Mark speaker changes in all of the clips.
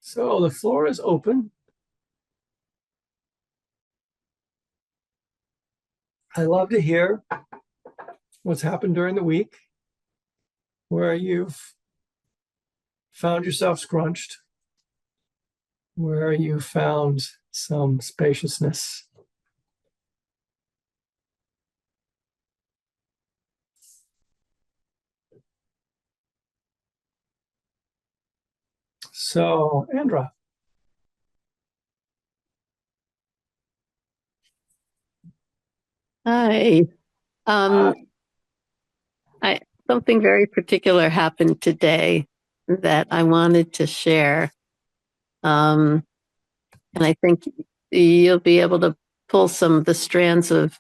Speaker 1: So the floor is open. I love to hear what's happened during the week, where you've found yourself scrunched, where you found some spaciousness. So, Andra.
Speaker 2: Hi. Something very particular happened today that I wanted to share. And I think you'll be able to pull some of the strands of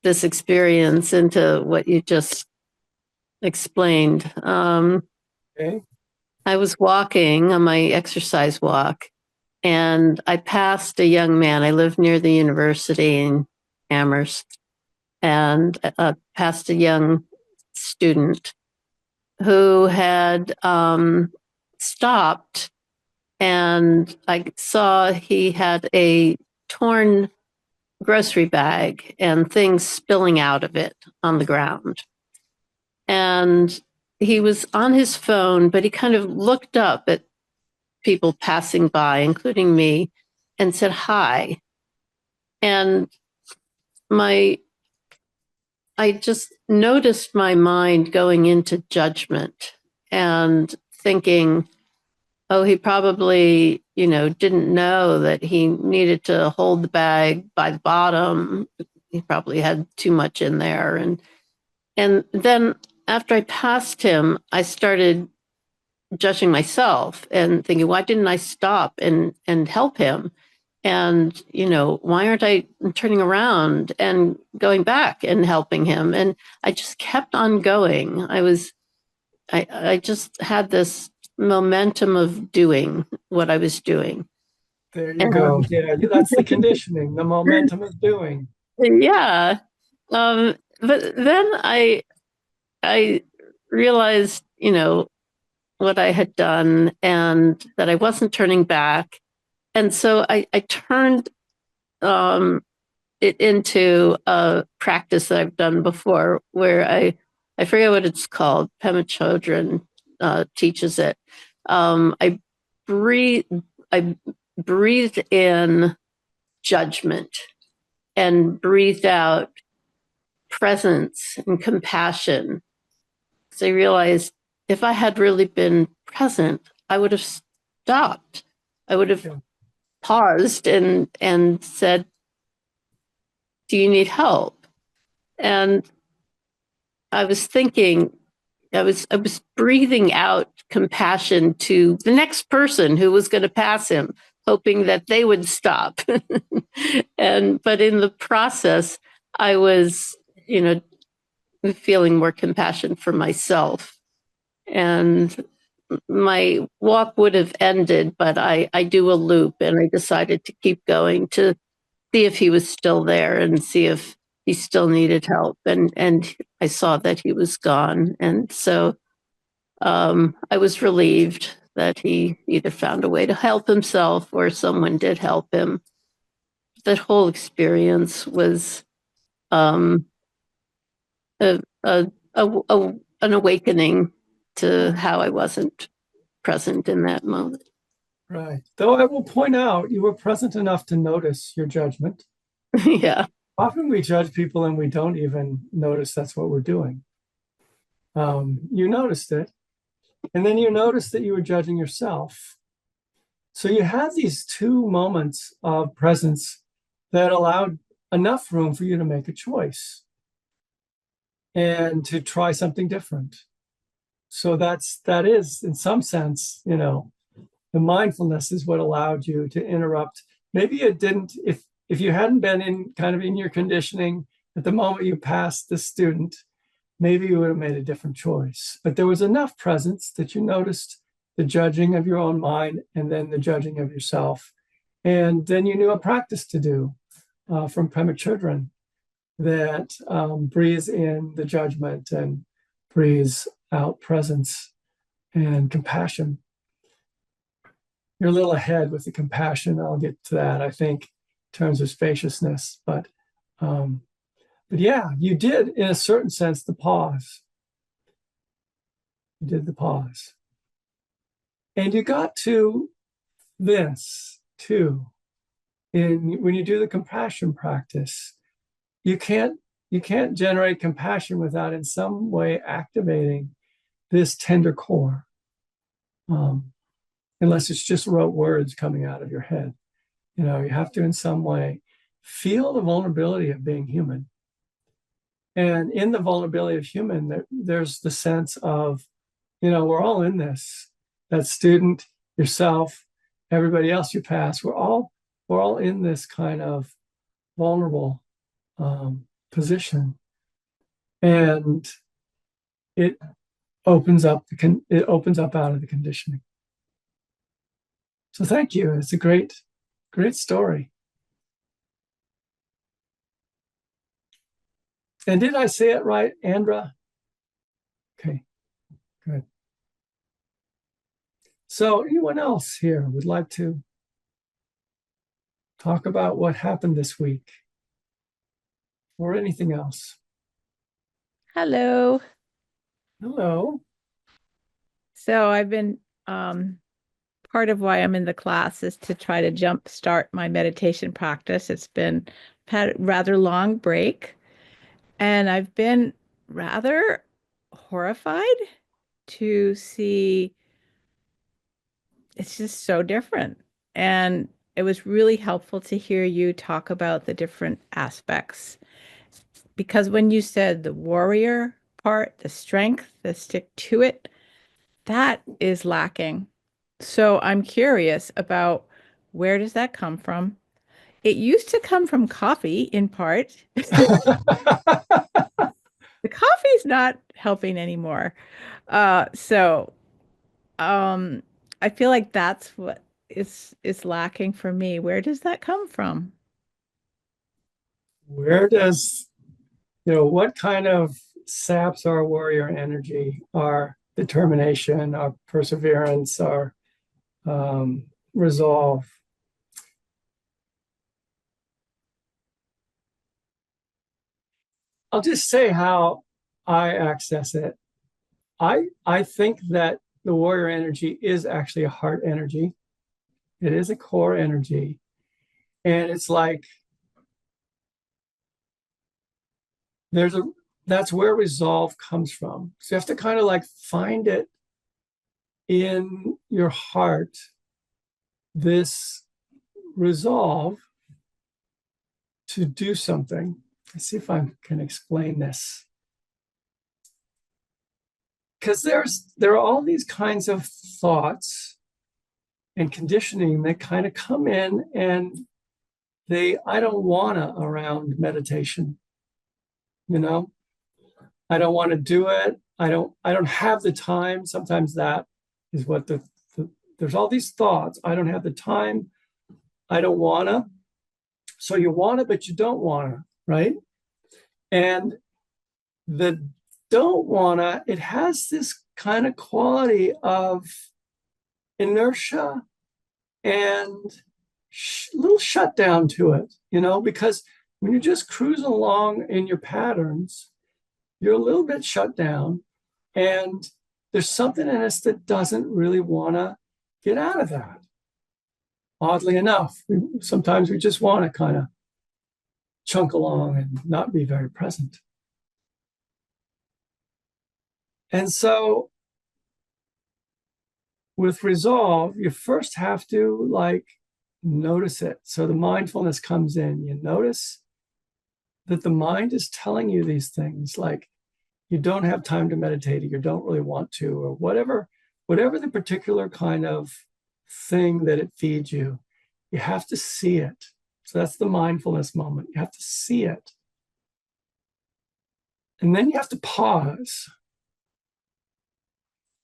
Speaker 2: this experience into what you just explained.
Speaker 1: Okay.
Speaker 2: I was walking on my exercise walk, and I passed a young man. I live near the university in Amherst, and passed a young student who had stopped, and I saw he had a torn grocery bag and things spilling out of it on the ground. And he was on his phone, but he kind of looked up at people passing by, including me, and said hi. And I just noticed my mind going into judgment and thinking, oh, he probably, didn't know that he needed to hold the bag by the bottom. He probably had too much in there. And then after I passed him, I started judging myself and thinking, why didn't I stop and help him? And, why aren't I turning around and going back and helping him? And I just kept on going. I just had this momentum of doing what I was doing.
Speaker 1: There you go. Yeah, that's the conditioning, the momentum of doing.
Speaker 2: Yeah. But then I realized, what I had done and that I wasn't turning back. And so I turned it into a practice that I've done before where I forget what it's called. Pema Chodron teaches it. I breathe I breathed in judgment and breathed out presence and compassion. So I realized if I had really been present, I would have stopped. I would have paused and said, do you need help? And I was thinking, I was breathing out compassion to the next person who was going to pass him, hoping that they would stop. But in the process, I was, feeling more compassion for myself. And my walk would have ended, but I do a loop, and I decided to keep going to see if he was still there and see if he still needed help. And I saw that he was gone. And so I was relieved that he either found a way to help himself or someone did help him. That whole experience was um, a, a, an awakening to how I wasn't present in that moment.
Speaker 1: Right. Though I will point out, you were present enough to notice your judgment.
Speaker 2: Yeah.
Speaker 1: Often we judge people and we don't even notice that's what we're doing. You noticed it, and then you noticed that you were judging yourself. So you had these two moments of presence that allowed enough room for you to make a choice and to try something different. So that is, in some sense, the mindfulness is what allowed you to interrupt. Maybe it didn't, if you hadn't been in your conditioning at the moment you passed the student, maybe you would have made a different choice. But there was enough presence that you noticed the judging of your own mind and then the judging of yourself. And then you knew a practice to do from Pema Chodron that breathes in the judgment and breathes out presence and compassion. you're a little ahead with the compassion. I'll get to that, I think, in terms of spaciousness. But yeah, you did, in a certain sense, the pause. You did the pause. And you got to this too. When you do the compassion practice, you can't generate compassion without in some way activating this tender core, unless it's just rote words coming out of your head. You have to in some way feel the vulnerability of being human. And in the vulnerability of human, there's the sense of, we're all in this. That student, yourself, everybody else you pass, we're all in this kind of vulnerable position, and it opens up out of the conditioning. So thank you. It's a great story. And did I say it right, Andra? Okay, good. So anyone else here would like to talk about what happened this week or anything else?
Speaker 3: Hello.
Speaker 1: Hello.
Speaker 3: So I've been part of why I'm in the class is to try to jumpstart my meditation practice. It's been had a rather long break, and I've been rather horrified to see it's just so different. And it was really helpful to hear you talk about the different aspects. Because when you said the warrior part, the strength, the stick to it, that is lacking. So I'm curious about where does that come from? It used to come from coffee in part. The coffee's not helping anymore. So I feel like that's what is lacking for me. Where does that come from?
Speaker 1: Where does, what kind of saps our warrior energy, our determination, our perseverance, our resolve? I'll just say how I access it. I think that the warrior energy is actually a heart energy. It is a core energy. And it's like that's where resolve comes from. So you have to kind of like find it in your heart, this resolve to do something. Let's see if I can explain this. Because there are all these kinds of thoughts and conditioning that kind of come in, and I don't wanna around meditation. I don't want to do it. I don't have the time. Sometimes that is what there's all these thoughts. I don't have the time. I don't wanna. So you want it, but you don't wanna, right? And the don't wanna, it has this kind of quality of inertia and little shutdown to it, because when you're just cruising along in your patterns, you're a little bit shut down, and there's something in us that doesn't really want to get out of that. Oddly enough, sometimes we just want to kind of chunk along and not be very present. And so with resolve, you first have to notice it. So the mindfulness comes in. You notice that the mind is telling you these things, like you don't have time to meditate, or you don't really want to, or whatever the particular kind of thing that it feeds you. You have to see it. So that's the mindfulness moment. You have to see it. And then you have to pause.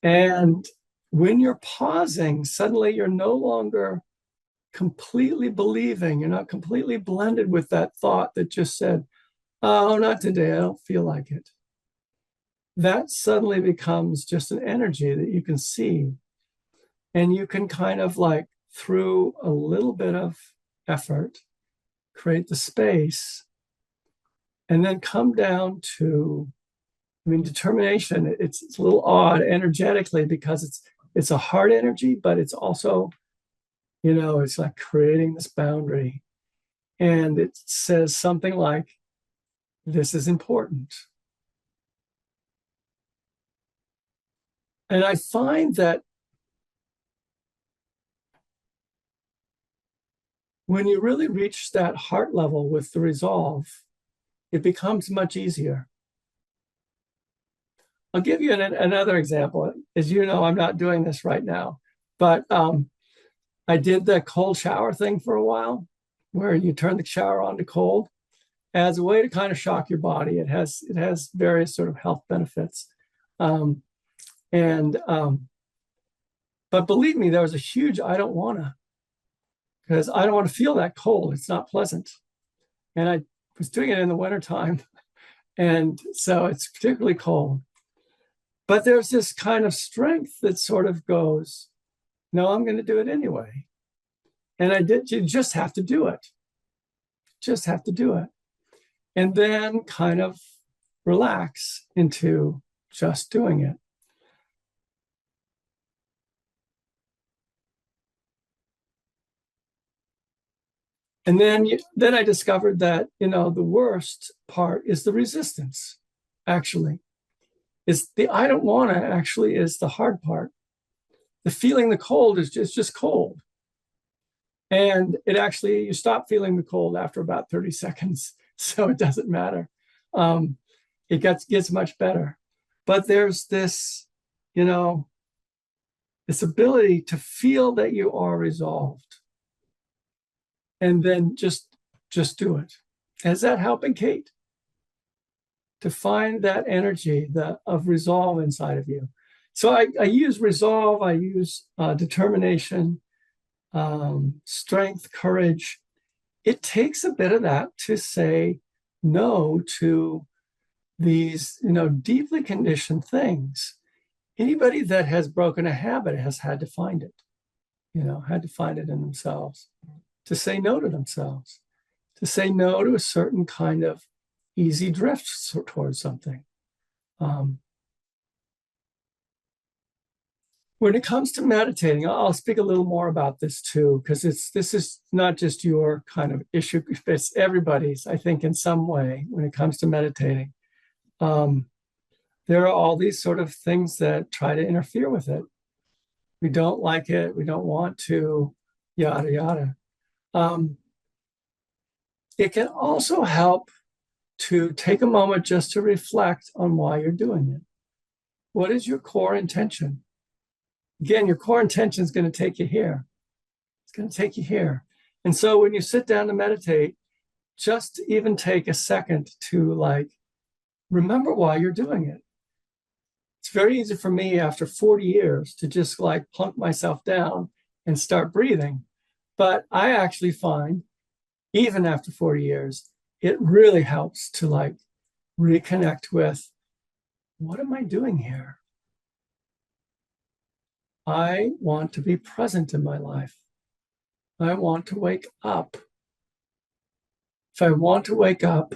Speaker 1: And when you're pausing, suddenly you're no longer completely believing. You're not completely blended with that thought that just said, oh, not today, I don't feel like it. That suddenly becomes just an energy that you can see. And you can kind of through a little bit of effort, create the space, and then come down to, I mean, determination. It's a little odd energetically because it's a hard energy, but it's also, it's like creating this boundary. And it says something like, this is important. And I find that when you really reach that heart level with the resolve, it becomes much easier. I'll give you another example. As you know, I'm not doing this right now, but I did the cold shower thing for a while, where you turn the shower on to cold as a way to kind of shock your body. It has various sort of health benefits. But believe me, there was a huge, because I don't want to feel that cold. It's not pleasant. And I was doing it in the wintertime. And so it's particularly cold. But there's this kind of strength that sort of goes, no, I'm going to do it anyway. And you just have to do it. Just have to do it. And then kind of relax into just doing it. And then I discovered that, the worst part is the resistance, actually. It's the I don't want to actually is the hard part. The feeling the cold is just cold. And you stop feeling the cold after about 30 seconds. So it doesn't matter. It gets much better. But there's this, this ability to feel that you are resolved. And then just do it. Is that helping, Kate? To find that energy of resolve inside of you. So I use resolve, I use determination, strength, courage. It takes a bit of that to say no to these, deeply conditioned things. Anybody that has broken a habit has had to find it, had to find it in themselves, to say no to themselves, to say no to a certain kind of easy drift towards something. When it comes to meditating, I'll speak a little more about this too, because this is not just your kind of issue, it's everybody's, I think, in some way when it comes to meditating. There are all these sort of things that try to interfere with it. We don't like it, we don't want to, yada, yada. It can also help to take a moment just to reflect on why you're doing it. What is your core intention? Again, your core intention is going to take you here. It's going to take you here. And so when you sit down to meditate, just even take a second to remember why you're doing it. It's very easy for me after 40 years to just plunk myself down and start breathing. But I actually find, even after 40 years, it really helps to reconnect with, what am I doing here? I want to be present in my life. I want to wake up. If I want to wake up,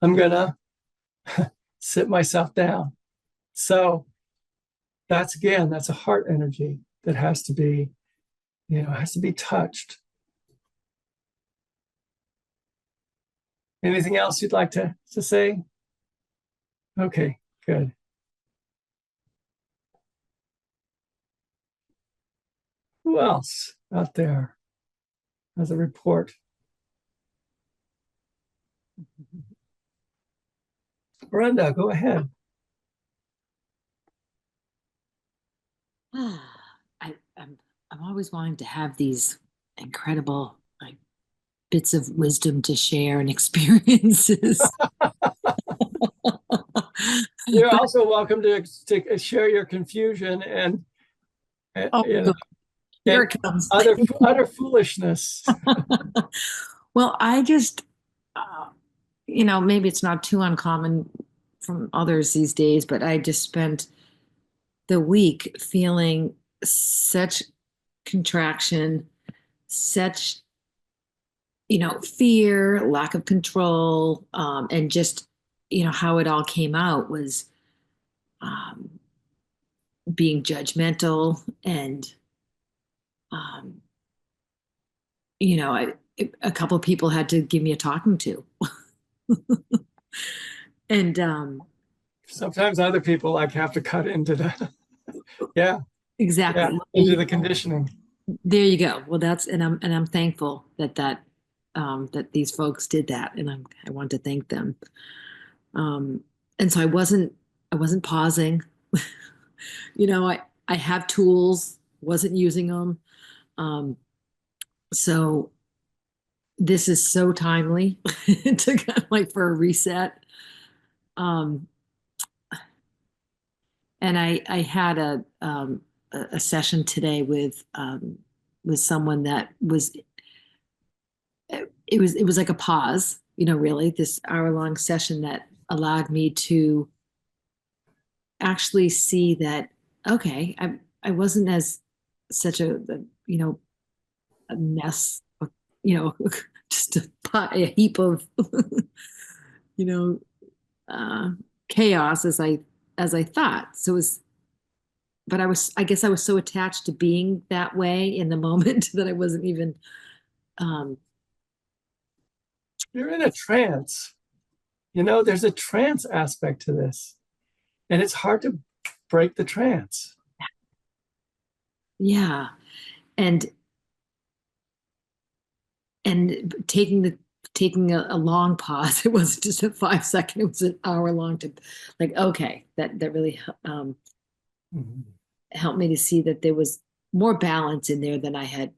Speaker 1: I'm going to sit myself down. So that's a heart energy that has to be, has to be touched. Anything else you'd like to say? Okay, good. Who else out there has a report? Brenda, go ahead.
Speaker 4: I'm always wanting to have these incredible bits of wisdom to share and experiences.
Speaker 1: You're also welcome to share your confusion and
Speaker 4: here it comes.
Speaker 1: utter foolishness.
Speaker 4: Well, I just, maybe it's not too uncommon from others these days, but I just spent the week feeling such contraction such, fear, lack of control, and just, how it all came out was um, being judgmental and, um, a couple of people had to give me a talking to. And
Speaker 1: Sometimes other people like have to cut into the, yeah,
Speaker 4: exactly.
Speaker 1: into the conditioning.
Speaker 4: There you go. Well, I'm thankful that these folks did that, and I want to thank them. And so I wasn't pausing. I have tools, wasn't using them. So this is so timely to kind of like for a reset. Um, and I had a session today with someone that was it was like a pause, really this hour-long session that allowed me to actually see that, okay, I wasn't as such a mess, just a heap of you know uh chaos as I thought. So it was, but I guess I was so attached to being that way in the moment that I wasn't even um
Speaker 1: You're in a trance. There's a trance aspect to this, and it's hard to break the trance.
Speaker 4: yeah. And taking a long pause. It wasn't just a 5 second, it was an hour long, to like, okay, that really
Speaker 1: Mhm.
Speaker 4: helped me to see that there was more balance in there than I had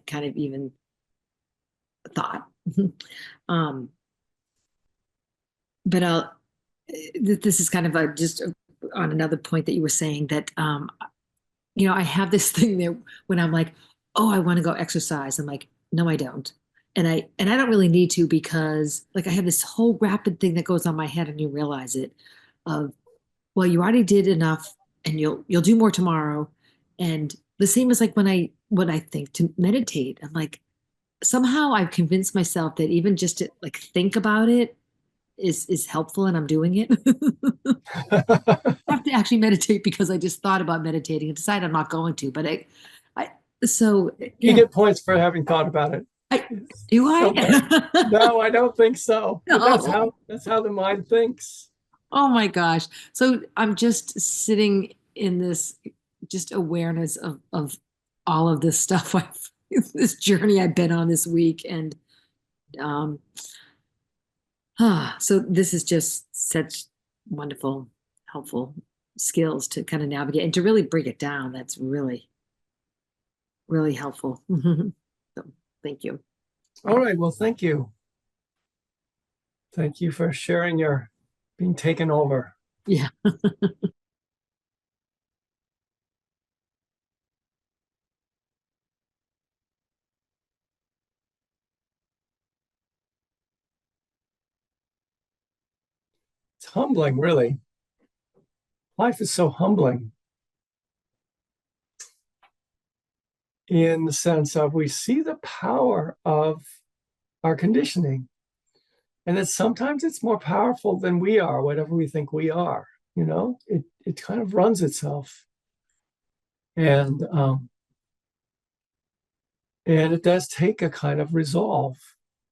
Speaker 4: kind of even thought. um but this is kind of just on another point that you were saying, that I have this thing there when I'm like, oh, I want to go exercise. I'm like, no, I don't. And I don't really need to, because like I have this whole rapid thing that goes on my head, and you realize it, of, well, you already did enough, and you'll do more tomorrow. And the same as like when I think to meditate, I'm like, somehow I've convinced myself that even just to like think about it is helpful, and I'm doing it. I have to actually meditate because I just thought about meditating and decided I'm not going to. But I so
Speaker 1: You
Speaker 4: yeah,
Speaker 1: get points for having thought about it.
Speaker 4: do I?
Speaker 1: So, no, I don't think so. But
Speaker 4: No.
Speaker 1: that's how the mind thinks.
Speaker 4: Oh my gosh. So I'm just sitting in this just awareness of all of this stuff this journey I've been on this week. And um so this is just such wonderful, helpful skills to kind of navigate and to really break it down. That's really, really helpful. So thank you.
Speaker 1: All right. Well, thank you. Thank you for sharing your being taken over.
Speaker 4: Yeah.
Speaker 1: It's humbling, really. Life is so humbling in the sense of we see the power of our conditioning, and that sometimes it's more powerful than we are, whatever we think we are. It kind of runs itself, and it does take a kind of resolve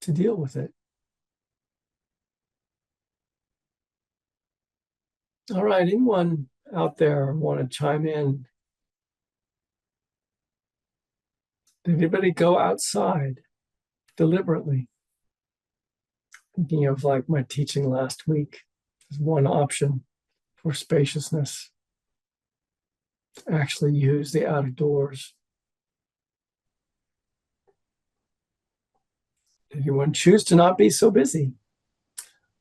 Speaker 1: to deal with it. All right, anyone out there want to chime in? Did anybody go outside deliberately? Thinking of like my teaching last week as one option for spaciousness. Actually use the outdoors. Did anyone choose to not be so busy?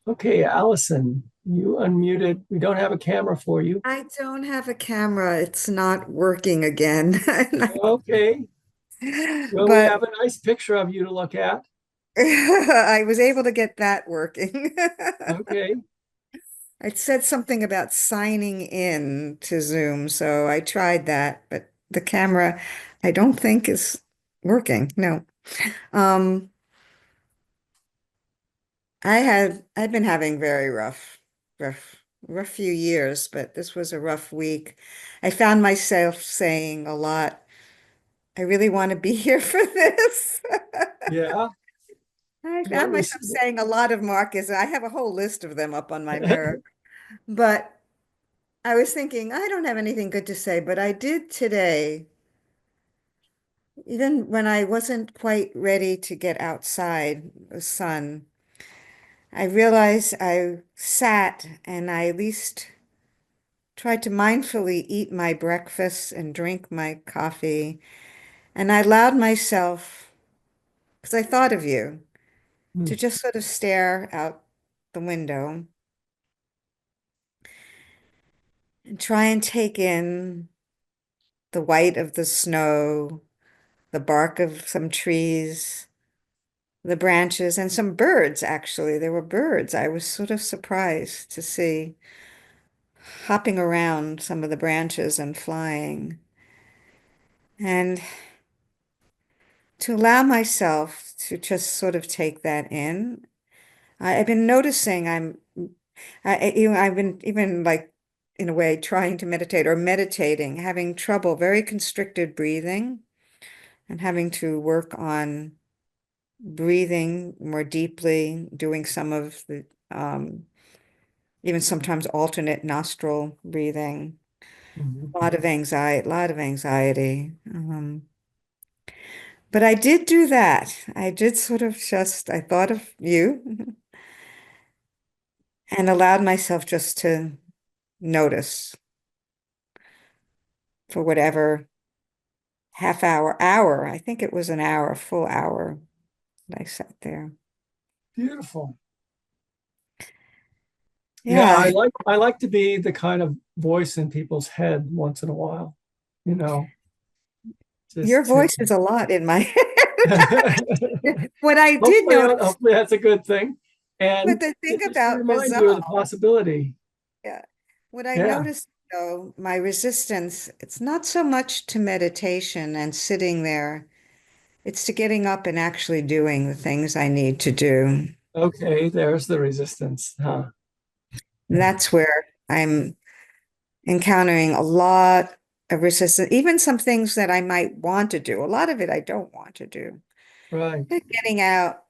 Speaker 1: Okay, Allison, you unmuted. We don't have a camera for you.
Speaker 5: I don't have a camera. It's not working again.
Speaker 1: Okay. Well, we
Speaker 5: But
Speaker 1: have a nice picture of you to look at.
Speaker 5: I was able to get that working.
Speaker 1: Okay.
Speaker 5: It said something about signing in to Zoom, so I tried that, but the camera, I don't think is working. No. Um, I've been having very rough few years, but this was a rough week. I found myself saying a lot, I really want to be here for this.
Speaker 1: Yeah.
Speaker 5: I
Speaker 1: What
Speaker 5: found
Speaker 1: was,
Speaker 5: myself saying a lot of markers. I have a whole list of them up on my mirror, but I was thinking, I don't have anything good to say, but I did today, even when I wasn't quite ready to get outside the sun. I realized I sat and I at least tried to mindfully eat my breakfast and drink my coffee. And I allowed myself, because I thought of you, to
Speaker 1: Hmm.
Speaker 5: just sort of stare out the window and try and take in the white of the snow, the bark of some trees, the branches, and some birds, actually. There were birds. I was sort of surprised to see hopping around some of the branches and flying. And to allow myself to just sort of take that in. I've been noticing I've been even like in a way trying to meditate or meditating, having trouble, very constricted breathing, and having to work on breathing more deeply, doing some of the even sometimes alternate nostril breathing.
Speaker 1: Mhm.
Speaker 5: A lot of anxiety, a lot of anxiety. But I did do that. I did sort of just, I thought of you and allowed myself just to notice for whatever hour, I think it was an hour, a full hour that I sat there.
Speaker 1: Beautiful. Yeah,
Speaker 5: Yeah,
Speaker 1: I like to be the kind of voice in people's head once in a while, you know,
Speaker 5: your
Speaker 1: just to
Speaker 5: voice is a lot in my head. What I did notice,
Speaker 1: hopefully that's a good thing.
Speaker 5: but
Speaker 1: And
Speaker 5: the thing
Speaker 1: just to
Speaker 5: about
Speaker 1: remind you of the
Speaker 5: resolve,
Speaker 1: possibility.
Speaker 5: yeah, what I
Speaker 1: Yeah,
Speaker 5: noticed though, my resistance, it's not so much to meditation and sitting there, it's to getting up and actually doing the things I need to do.
Speaker 1: okay, there's the resistance, huh?
Speaker 5: And that's where I'm encountering a lot of resistance, even some things that I might want to do. A lot of it I don't want to do.
Speaker 1: Right,
Speaker 5: Getting out,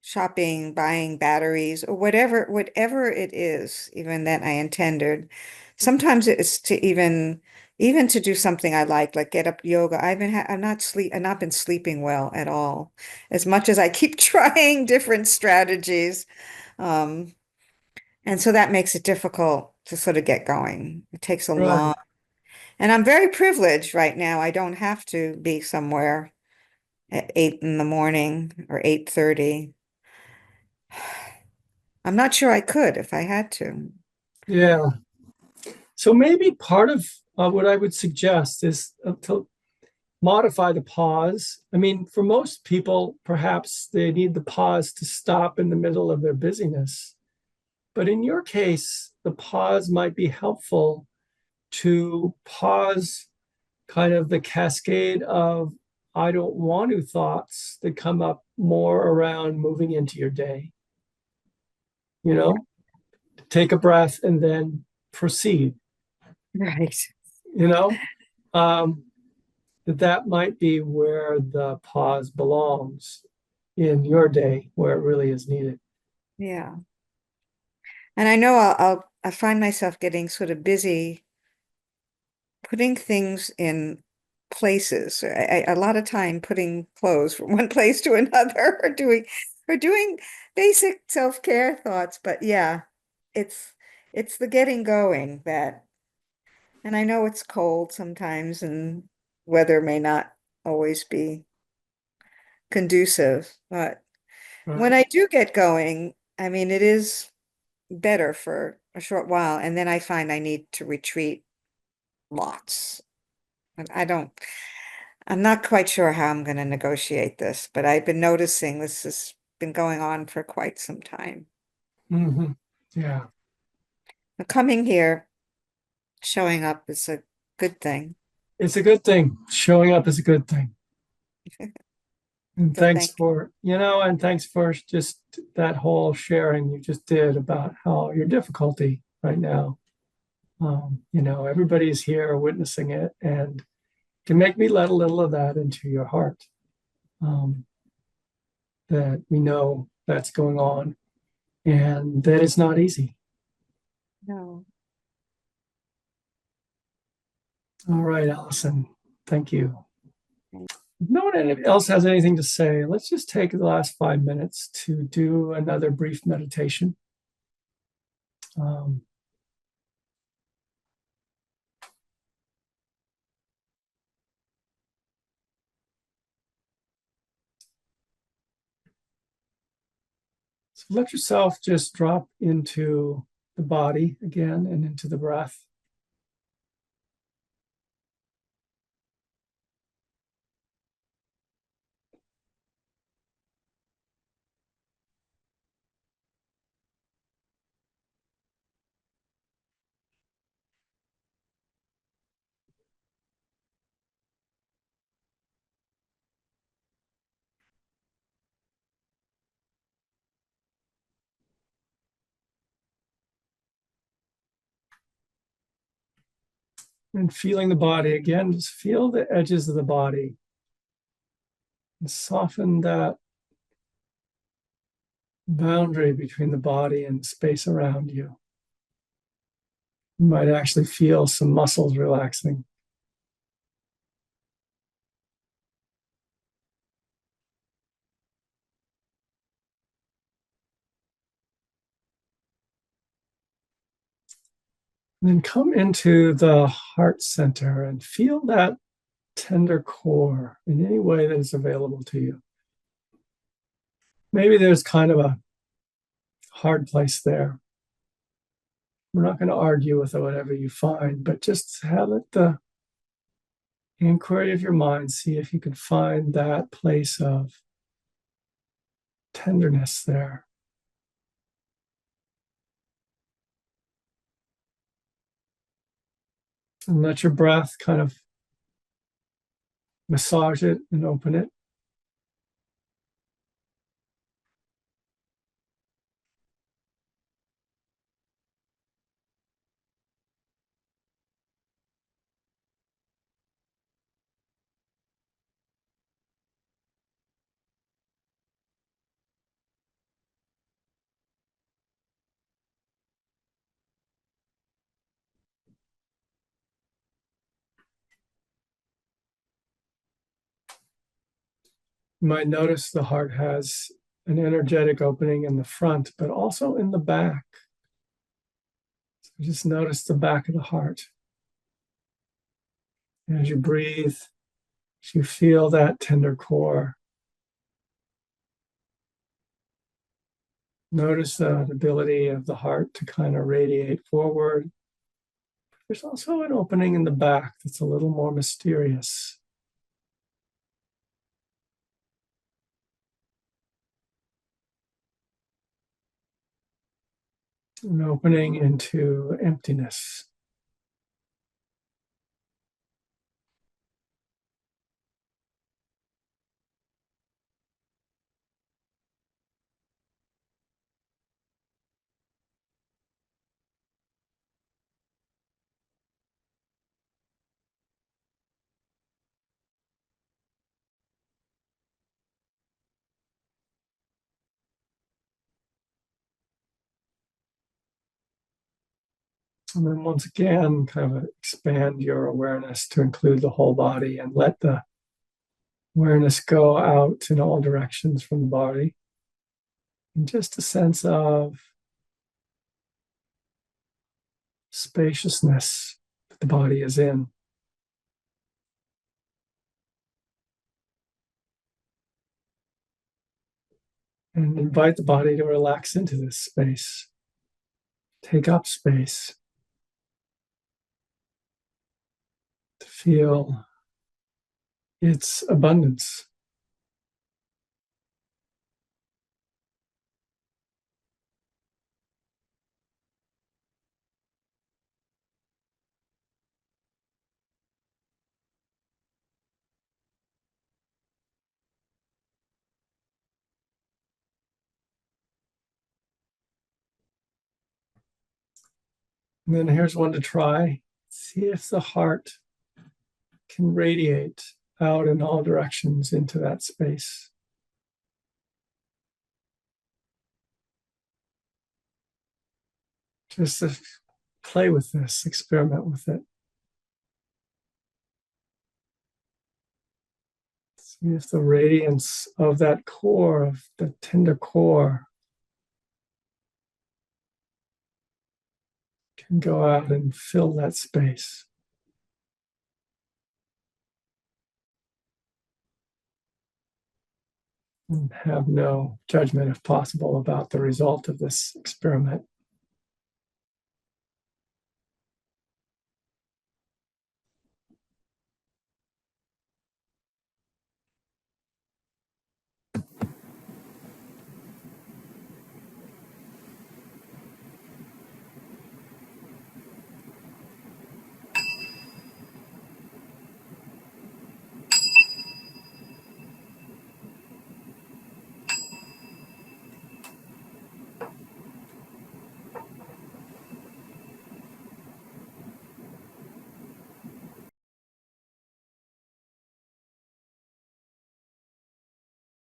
Speaker 5: shopping, buying batteries, or whatever it is, even that I intended. Sometimes it's to even to do something I like get up yoga. I've not been sleeping well at all, as much as I keep trying different strategies. Um, and so that makes it difficult to sort of get going. It takes a
Speaker 1: right.
Speaker 5: long, and I'm very privileged right now. I don't have to be somewhere at 8 in the morning or 8:30. I'm not sure I could if I had to.
Speaker 1: Yeah. So maybe part of what I would suggest is to modify the pause. I mean, for most people, perhaps they need the pause to stop in the middle of their busyness. But in your case, the pause might be helpful to pause kind of the cascade of I don't want to thoughts that come up more around moving into your day. You know, take a breath and then proceed,
Speaker 5: Right.
Speaker 1: you know, um, that might be where the pause belongs in your day, where it really is needed.
Speaker 5: Yeah. And I know I find myself getting sort of busy putting things in places. A lot of time putting clothes from one place to another or doing basic self-care thoughts. But yeah, it's it's the getting going that, and I know it's cold sometimes and weather may not always be conducive, but when
Speaker 1: Right.
Speaker 5: I do get going, I mean, it is better for a short while, and then I find I need to retreat lots. And I'm not quite sure how I'm going to negotiate this, but I've been noticing this has been going on for quite some time.
Speaker 1: Hmm. Yeah.
Speaker 5: Now, coming here, showing up is a good thing.
Speaker 1: It's a good thing. Showing up is a good thing. And
Speaker 5: So
Speaker 1: thanks
Speaker 5: thank
Speaker 1: for, and thanks for just that whole sharing you just did about how your difficulty right now. Everybody's here witnessing it, and can make me let a little of that into your heart. That we know that's going on, and that it's not easy.
Speaker 5: No.
Speaker 1: All right, Allison, thank you. If no one else has anything to say, let's just take the last 5 minutes to do another brief meditation. Um, so let yourself just drop into the body again and into the breath. And feeling the body again, just feel the edges of the body and soften that boundary between the body and the space around you. You might actually feel some muscles relaxing. And then come into the heart center and feel that tender core in any way that is available to you. Maybe there's kind of a hard place there. We're not going to argue with whatever you find, but just have it the inquiry of your mind. See if you can find that place of tenderness there. And let your breath kind of massage it and open it. You might notice the heart has an energetic opening in the front, but also in the back. So just notice the back of the heart. As you breathe, as you feel that tender core, notice the ability of the heart to kind of radiate forward. There's also an opening in the back that's a little more mysterious. An opening into emptiness. And then once again, kind of expand your awareness to include the whole body and let the awareness go out in all directions from the body. And just a sense of spaciousness that the body is in. And invite the body to relax into this space. Take up space. To feel its abundance. And then here's one to try. See if the heart can radiate out in all directions into that space. Just to play with this, experiment with it. See if the radiance of that core, of the tender core, can go out and fill that space. And have no judgment, if possible, about the result of this experiment.